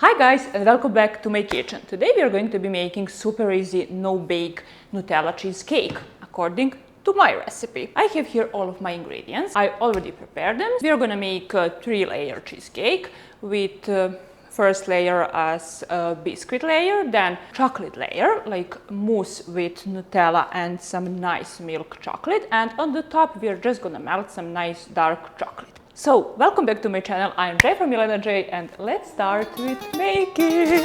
Hi guys, and welcome back to my kitchen. Today we are going to be making super easy no-bake Nutella cheesecake according to my recipe. I have here all of my ingredients. I already prepared them. We are gonna make a 3-layer cheesecake with first layer as a biscuit layer, then chocolate layer like mousse with Nutella and some nice milk chocolate, and on the top we are just gonna melt some nice dark chocolate. So, welcome back to my channel. I'm Jay from Milena J, and let's start with making.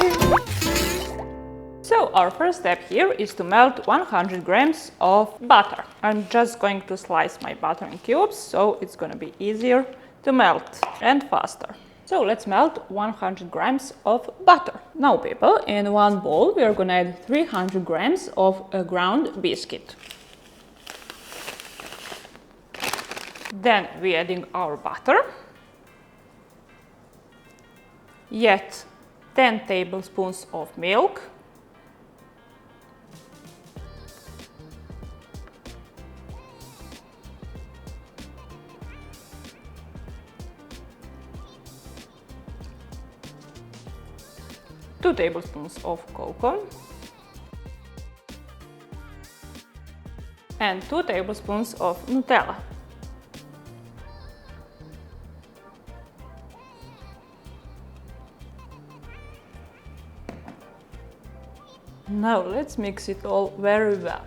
So, our first step here is to melt 100 grams of butter. I'm just going to slice my butter in cubes, so it's gonna be easier to melt and faster. So, let's melt 100 grams of butter. Now, people, in one bowl we are gonna add 300 grams of a ground biscuit. Then we're adding our butter, yet 10 tablespoons of milk, two tablespoons of cocoa, and 2 tablespoons of Nutella. Now let's mix it all very well.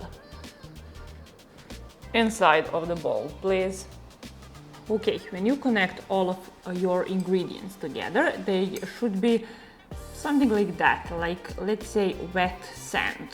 Inside of the bowl, please. Okay, when you connect all of your ingredients together, they should be something like that, like let's say wet sand.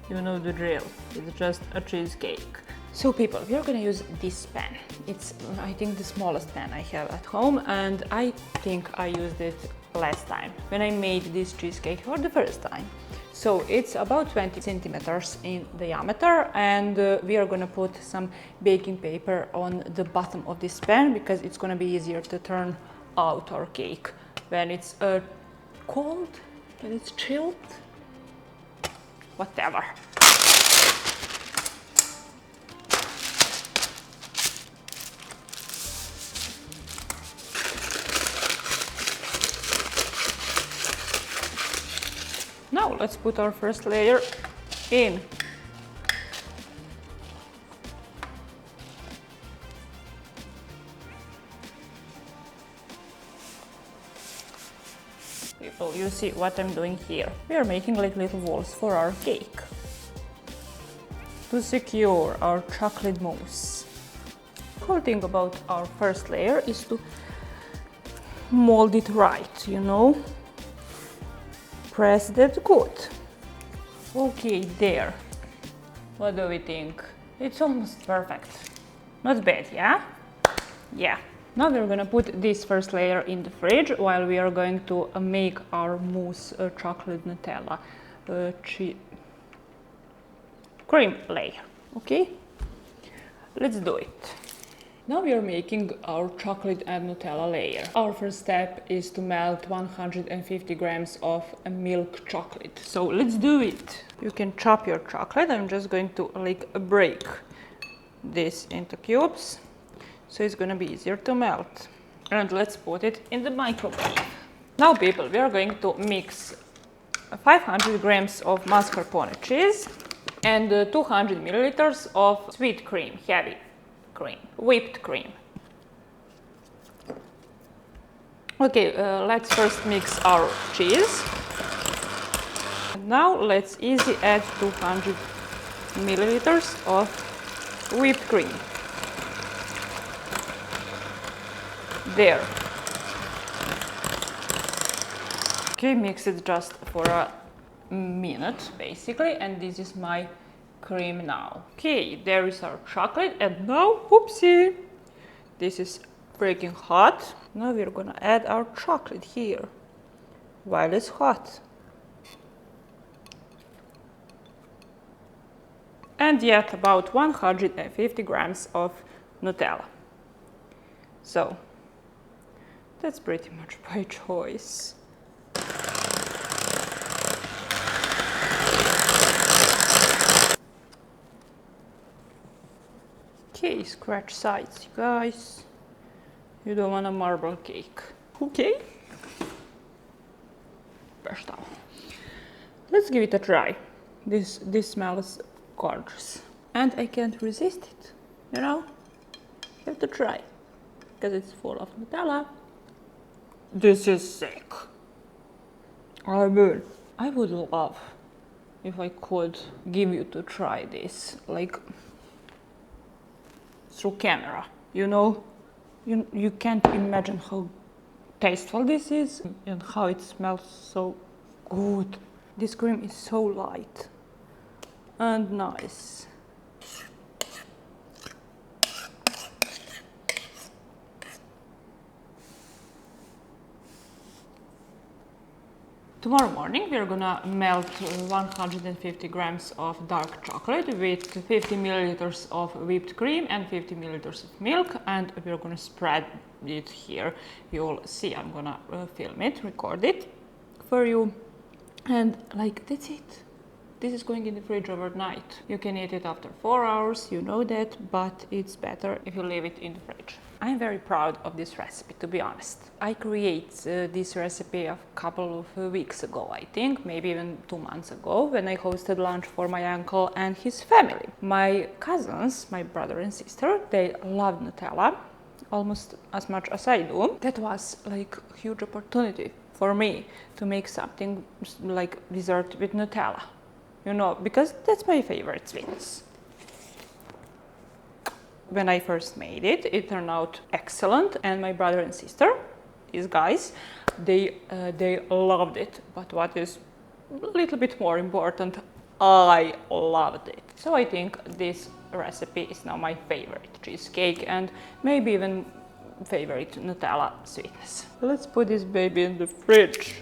You know the drill, it's just a cheesecake. So people, we are gonna use this pan. It's, I think, the smallest pan I have at home, and I think I used it last time when I made this cheesecake for the first time. So it's about 20 centimeters in diameter, and we are gonna put some baking paper on the bottom of this pan because it's gonna be easier to turn out our cake when it's cold, when it's chilled, whatever. Now let's put our first layer in. People, you see what I'm doing here. We are making like little walls for our cake to secure our chocolate mousse. The cool thing about our first layer is to mold it right, you know. Press that good. Okay, there. What do we think? It's almost perfect. Not bad, yeah? Yeah. Now we're gonna put this first layer in the fridge while we are going to make our mousse chocolate Nutella cream layer. Okay? Let's do it. Now we are making our chocolate and Nutella layer. Our first step is to melt 150 grams of milk chocolate. So let's do it. You can chop your chocolate. I'm just going to like break this into cubes, so it's gonna be easier to melt. And let's put it in the microwave. Now people, we are going to mix 500 grams of mascarpone cheese and 200 milliliters of sweet cream, heavy cream, whipped cream. Okay, let's first mix our cheese. And now let's easily add 200 milliliters of whipped cream. There. Okay, mix it just for a minute basically, and this is my cream now. Okay, there is our chocolate, and now, whoopsie, this is freaking hot. Now we're gonna add our chocolate here while it's hot. And yet about 150 grams of Nutella. So, that's pretty much by choice. Okay, scratch sides, you guys. You don't want a marble cake. Okay. vegetable. Let's give it a try. This smells gorgeous. And I can't resist it, you know? You have to try, because it's full of Nutella. This is sick. I mean, I would love if I could give you to try this, like, through camera, you know? You can't imagine how tasteful this is and how it smells so good. This cream is so light and nice. Tomorrow morning we are gonna melt 150 grams of dark chocolate with 50 milliliters of whipped cream and 50 milliliters of milk, and we're gonna spread it here. You'll see, I'm gonna film it, record it for you, and like, that's it. This is going in the fridge overnight. You can eat it after 4 hours, you know that, but it's better if you leave it in the fridge. I'm very proud of this recipe, to be honest. I created this recipe a couple of weeks ago, I think, maybe even 2 months ago, when I hosted lunch for my uncle and his family. My cousins, my brother and sister, they love Nutella almost as much as I do. That was like a huge opportunity for me to make something like dessert with Nutella, you know, because that's my favorite sweetness. When I first made it, it turned out excellent, and my brother and sister, these guys, they loved it. But what is a little bit more important, I loved it. So I think this recipe is now my favorite cheesecake and maybe even favorite Nutella sweetness. Let's put this baby in the fridge.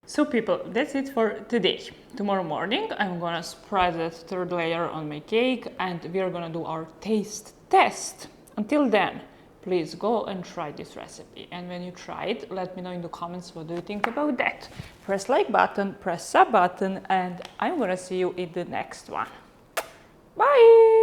So people, that's it for today. Tomorrow morning I'm gonna spread that third layer on my cake and we're gonna do our taste test. Until then, please go and try this recipe. And when you try it, let me know in the comments what do you think about that. Press like button, press sub button, and I'm gonna see you in the next one. Bye!